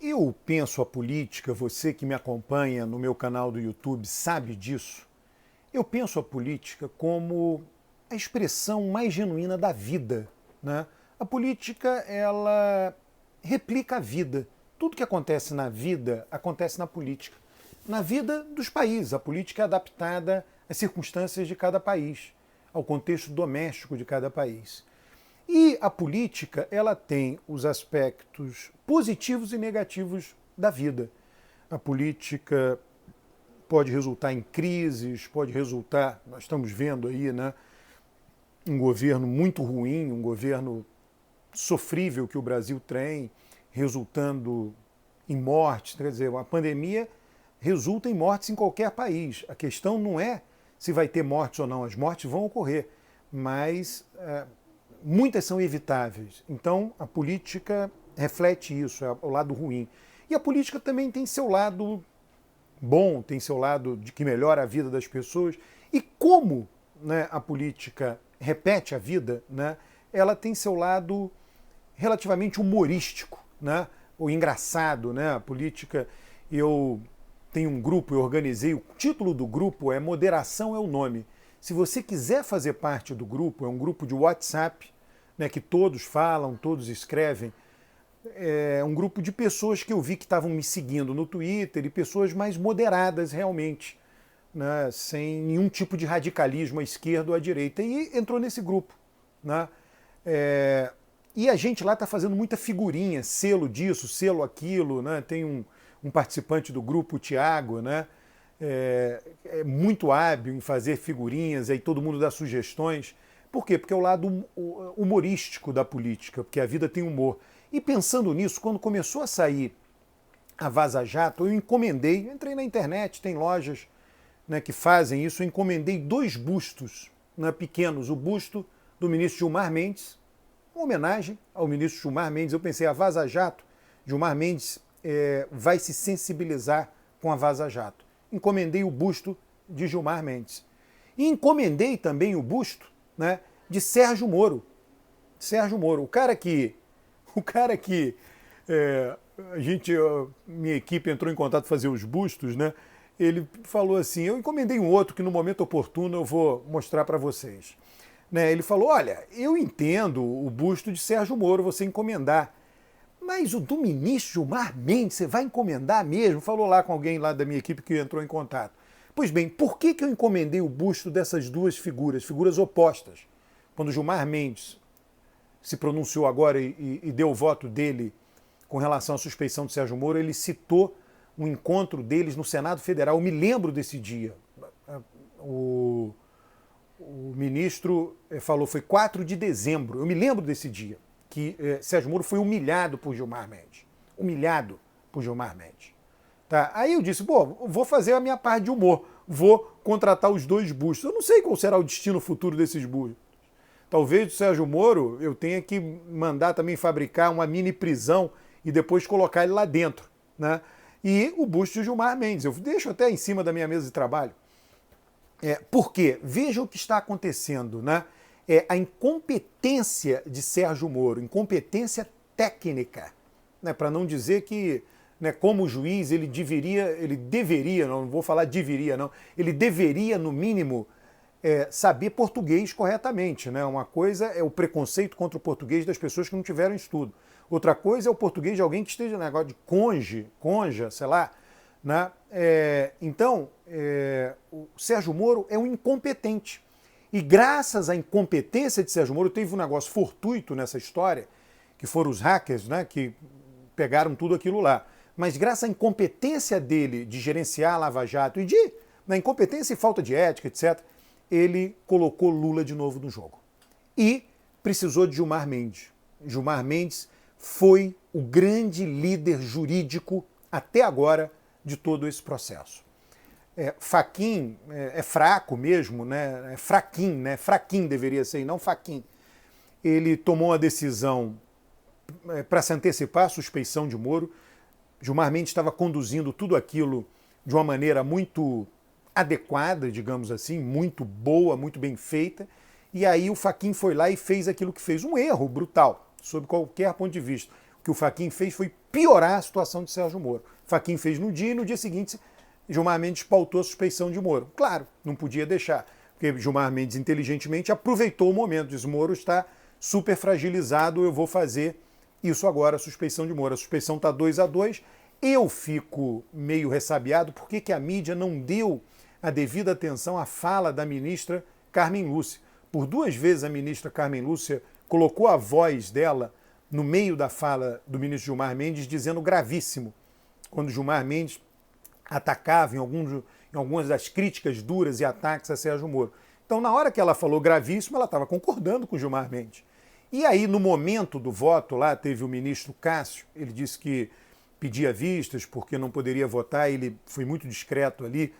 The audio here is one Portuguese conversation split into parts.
Eu penso a política, você que me acompanha no meu canal do YouTube sabe disso. Eu penso a política como a expressão mais genuína da vida, né? A política, ela replica a vida. Tudo que acontece na vida acontece na política. Na vida dos países, a política é adaptada às circunstâncias de cada país, ao contexto doméstico de cada país. E a política, ela tem os aspectos positivos e negativos da vida. A política pode resultar em crises, pode resultar, nós estamos vendo aí, né, um governo muito ruim, um governo sofrível que o Brasil tem, resultando em mortes. Quer dizer, uma pandemia resulta em mortes em qualquer país. A questão não é se vai ter mortes ou não, as mortes vão ocorrer, mas muitas são evitáveis. Então, a política reflete isso, é o lado ruim. E a política também tem seu lado bom, tem seu lado de que melhora a vida das pessoas. E como, né, a política repete a vida, né, ela tem seu lado relativamente humorístico, né, ou engraçado. Né? A política, eu tenho um grupo, eu organizei, o título do grupo é Moderação é o Nome. Se você quiser fazer parte do grupo, é um grupo de WhatsApp, né, que todos falam, todos escrevem. É um grupo de pessoas que eu vi que estavam me seguindo no Twitter e pessoas mais moderadas realmente, né, sem nenhum tipo de radicalismo à esquerda ou à direita. E entrou nesse grupo. Né? E a gente lá está fazendo muita figurinha, selo disso, selo aquilo. Né? Tem um participante do grupo, o Tiago, né? É muito hábil em fazer figurinhas, aí todo mundo dá sugestões. Por quê? Porque é o lado humorístico da política, porque a vida tem humor. E pensando nisso, quando começou a sair a Vaza Jato, eu encomendei, entrei na internet, tem lojas, né, que fazem isso, eu encomendei 2 bustos, né, pequenos. O busto do ministro Gilmar Mendes, uma homenagem ao ministro Gilmar Mendes. Eu pensei, a Vaza Jato, Gilmar Mendes vai se sensibilizar com a Vaza Jato. Encomendei o busto de Gilmar Mendes. E encomendei também o busto, né, de Sérgio Moro. Sérgio Moro, o cara que minha equipe entrou em contato para fazer os bustos, né? Ele falou assim, eu encomendei um outro que no momento oportuno eu vou mostrar para vocês. Né? Ele falou, olha, eu entendo o busto de Sérgio Moro você encomendar, mas o do ministro Gilmar Mendes, você vai encomendar mesmo? Falou lá com alguém lá da minha equipe que entrou em contato. Pois bem, por que eu encomendei o busto dessas duas figuras opostas? Quando Gilmar Mendes se pronunciou agora e deu o voto dele com relação à suspeição de Sérgio Moro, ele citou um encontro deles no Senado Federal. Eu me lembro desse dia. O ministro falou, foi 4 de dezembro. Eu me lembro desse dia, que Sérgio Moro foi humilhado por Gilmar Mendes. Humilhado por Gilmar Mendes. Tá? Aí eu disse, vou fazer a minha parte de humor. Vou contratar os 2 bustos. Eu não sei qual será o destino futuro desses bustos. Talvez o Sérgio Moro eu tenha que mandar também fabricar uma mini prisão e depois colocar ele lá dentro. Né? E o busto de Gilmar Mendes. Eu deixo até em cima da minha mesa de trabalho. Por quê? Veja o que está acontecendo. Né? A incompetência de Sérgio Moro, incompetência técnica. Né? Para não dizer que, né, como juiz, ele deveria, não vou falar deveria, não, ele deveria, no mínimo, saber português corretamente. Né? Uma coisa é o preconceito contra o português das pessoas que não tiveram estudo. Outra coisa é o português de alguém que esteja no negócio de conja, sei lá. Né? Então, o Sérgio Moro é um incompetente. E graças à incompetência de Sérgio Moro, teve um negócio fortuito nessa história, que foram os hackers, né, que pegaram tudo aquilo lá. Mas graças à incompetência dele de gerenciar a Lava Jato e na incompetência e falta de ética, etc., ele colocou Lula de novo no jogo. E precisou de Gilmar Mendes. Gilmar Mendes foi o grande líder jurídico até agora de todo esse processo. Fachin é fraco mesmo, né? É fraquinho, né? Fraquinho deveria ser, e não Fachin. Ele tomou a decisão para se antecipar à suspeição de Moro. Gilmar Mendes estava conduzindo tudo aquilo de uma maneira muito adequada, digamos assim, muito boa, muito bem feita, e aí o Fachin foi lá e fez aquilo que fez, um erro brutal, sob qualquer ponto de vista. O que o Fachin fez foi piorar a situação de Sérgio Moro. Fachin fez no dia e no dia seguinte Gilmar Mendes pautou a suspeição de Moro. Claro, não podia deixar, porque Gilmar Mendes inteligentemente aproveitou o momento, disse: Moro está super fragilizado, eu vou fazer isso agora, a suspeição de Moro. A suspeição está 2-2. Eu fico meio ressabiado porque que a mídia não deu a devida atenção à fala da ministra Carmen Lúcia. Por 2 vezes a ministra Carmen Lúcia colocou a voz dela no meio da fala do ministro Gilmar Mendes, dizendo gravíssimo, quando Gilmar Mendes atacava em algumas das críticas duras e ataques a Sérgio Moro. Então, na hora que ela falou gravíssimo, ela estava concordando com Gilmar Mendes. E aí, no momento do voto, lá teve o ministro Cássio, ele disse que pedia vistas porque não poderia votar, ele foi muito discreto ali.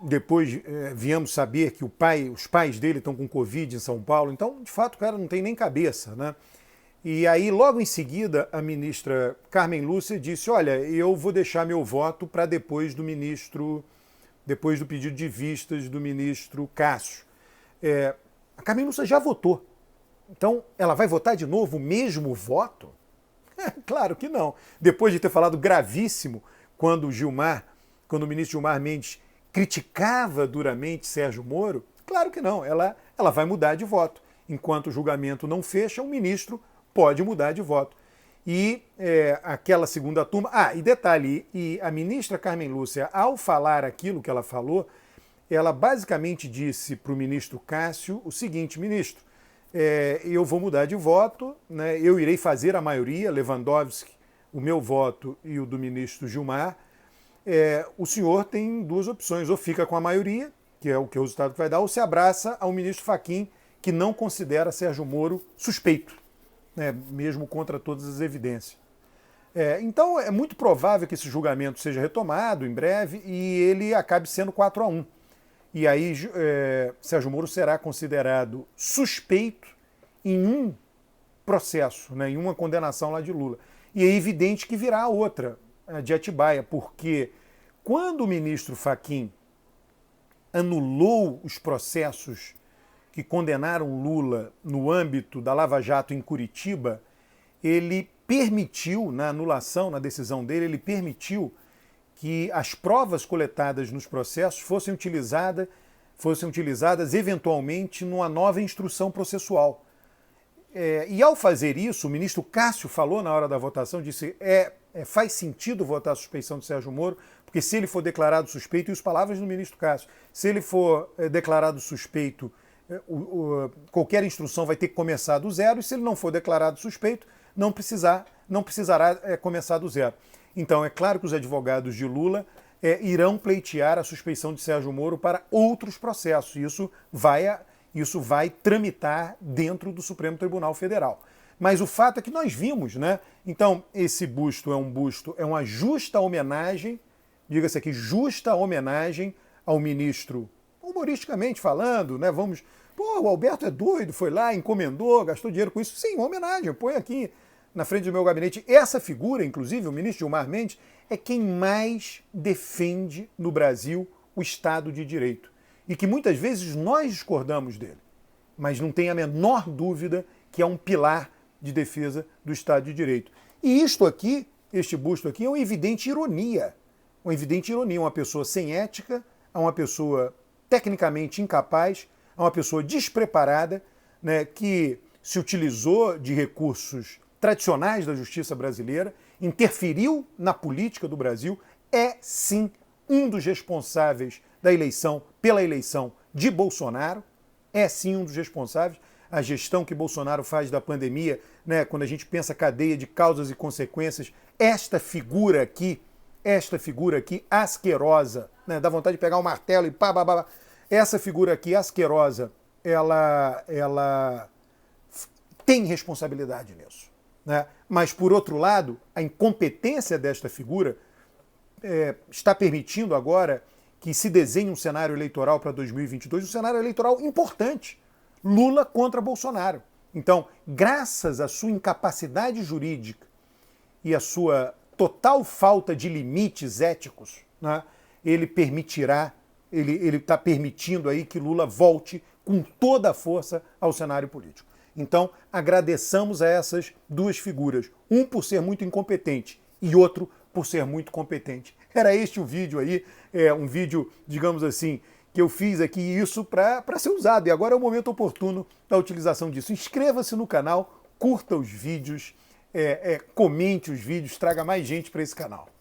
Depois viemos saber que os pais dele estão com Covid em São Paulo, então, de fato, o cara não tem nem cabeça, né? E aí, logo em seguida, a ministra Carmen Lúcia disse: olha, eu vou deixar meu voto para depois do pedido de vistas do ministro Cássio. A Carmen Lúcia já votou. Então, ela vai votar de novo o mesmo voto? Claro que não. Depois de ter falado gravíssimo quando o ministro Gilmar Mendes criticava duramente Sérgio Moro, claro que não. Ela vai mudar de voto. Enquanto o julgamento não fecha, o ministro pode mudar de voto. E aquela segunda turma... e detalhe, e a ministra Carmen Lúcia, ao falar aquilo que ela falou, ela basicamente disse para o ministro Cássio o seguinte: ministro, eu vou mudar de voto, né, eu irei fazer a maioria, Lewandowski, o meu voto e o do ministro Gilmar. O senhor tem 2 opções: ou fica com a maioria, que é o resultado que vai dar, ou se abraça ao ministro Fachin, que não considera Sérgio Moro suspeito, né, mesmo contra todas as evidências. Então é muito provável que esse julgamento seja retomado em breve e ele acabe sendo 4-1. E aí Sérgio Moro será considerado suspeito em um processo, né, em uma condenação lá de Lula. E é evidente que virá outra, a de Atibaia, porque quando o ministro Fachin anulou os processos que condenaram Lula no âmbito da Lava Jato em Curitiba, ele permitiu, na anulação, na decisão dele, ele permitiu que as provas coletadas nos processos fossem utilizadas eventualmente numa nova instrução processual. E ao fazer isso, o ministro Cássio falou na hora da votação, disse: faz sentido votar a suspeição de Sérgio Moro, porque se ele for declarado suspeito, e as palavras do ministro Cássio, se ele for declarado suspeito, qualquer instrução vai ter que começar do zero, e se ele não for declarado suspeito, não precisará começar do zero. Então, é claro que os advogados de Lula irão pleitear a suspeição de Sérgio Moro para outros processos. Isso vai tramitar dentro do Supremo Tribunal Federal. Mas o fato é que nós vimos, né? Então, esse busto é uma justa homenagem, diga-se aqui, justa homenagem ao ministro, humoristicamente falando, né? O Alberto é doido, foi lá, encomendou, gastou dinheiro com isso. Sim, uma homenagem, põe aqui na frente do meu gabinete. Essa figura, inclusive, o ministro Gilmar Mendes, é quem mais defende no Brasil o Estado de Direito. E que muitas vezes nós discordamos dele. Mas não tem a menor dúvida que é um pilar de defesa do Estado de Direito. E este busto aqui, é uma evidente ironia. Uma pessoa sem ética, uma pessoa tecnicamente incapaz, uma pessoa despreparada, né, que se utilizou de recursos tradicionais da justiça brasileira, interferiu na política do Brasil, é sim um dos responsáveis pela eleição de Bolsonaro, é sim um dos responsáveis. A gestão que Bolsonaro faz da pandemia, né, quando a gente pensa cadeia de causas e consequências, esta figura aqui asquerosa, né, dá vontade de pegar um martelo e pá. Essa figura aqui asquerosa, ela tem responsabilidade nisso, né? Mas, por outro lado, a incompetência desta figura está permitindo agora que se desenhe um cenário eleitoral para 2022, um cenário eleitoral importante. Lula contra Bolsonaro. Então, graças à sua incapacidade jurídica e à sua total falta de limites éticos, né, ele está permitindo aí que Lula volte com toda a força ao cenário político. Então, agradeçamos a essas duas figuras. Um por ser muito incompetente e outro por ser muito competente. Era este o vídeo aí, um vídeo, digamos assim, que eu fiz aqui isso para ser usado. E agora é o momento oportuno da utilização disso. Inscreva-se no canal, curta os vídeos, comente os vídeos, traga mais gente para esse canal.